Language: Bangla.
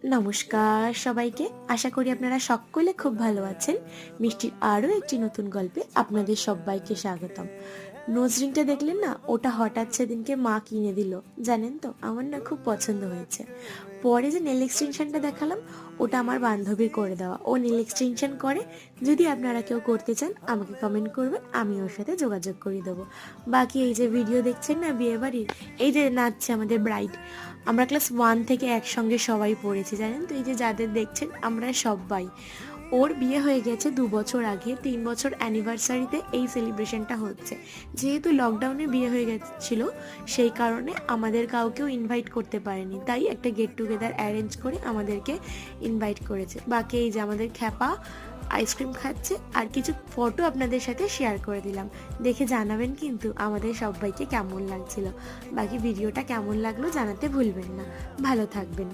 নমস্কার সবাইকে। আশা করি আপনারা সকলে খুব ভালো আছেন। মিষ্টির আরও একটি নতুন গল্পে আপনাদের সবাইকে স্বাগতম। নোজ রিংটা দেখলেন না? ওটা হঠাৎ সেদিনকে মা কিনে দিল। জানেন তো, আমার না খুব পছন্দ হয়েছে। পরে যে নেল এক্সটেনশনটা দেখালাম, ওটা আমার বান্ধবীর করে দেওয়া। ও নেল এক্সটেনশন করে। যদি আপনারা কেউ করতে চান আমাকে কমেন্ট করবেন, আমি ওর সাথে যোগাযোগ করে দেবো। বাকি এই যে ভিডিও দেখছেন না বিয়ে বাড়ির, এই যে নাচছে আমাদের ব্রাইড, আমরা ক্লাস 1 থেকে একসঙ্গে সবাই পড়েছি জানেন তো। এই যে যাদের দেখছেন আমরা সবাই, ওর বিয়ে হয়ে গেছে 2 বছর আগে, 3 বছর অ্যানিভার্সারিতে এই সেলিব্রেশনটা হচ্ছে। যেহেতু লকডাউনে বিয়ে হয়ে গেছিলো, সেই কারণে আমাদের কাউকেও ইনভাইট করতে পারেনি, তাই একটা গেট টুগেদার অ্যারেঞ্জ করে আমাদেরকে ইনভাইট করেছে। বাকি এই যে আমাদের খ্যাপা আইসক্রিম খাচ্ছে, আর কিছু ফটো আপনাদের সাথে শেয়ার করে দিলাম। দেখে জানাবেন কিন্তু আমাদের সবাইকে কেমন লাগছিল। বাকি ভিডিওটা কেমন লাগলো জানাতে ভুলবেন না। ভালো থাকবেন।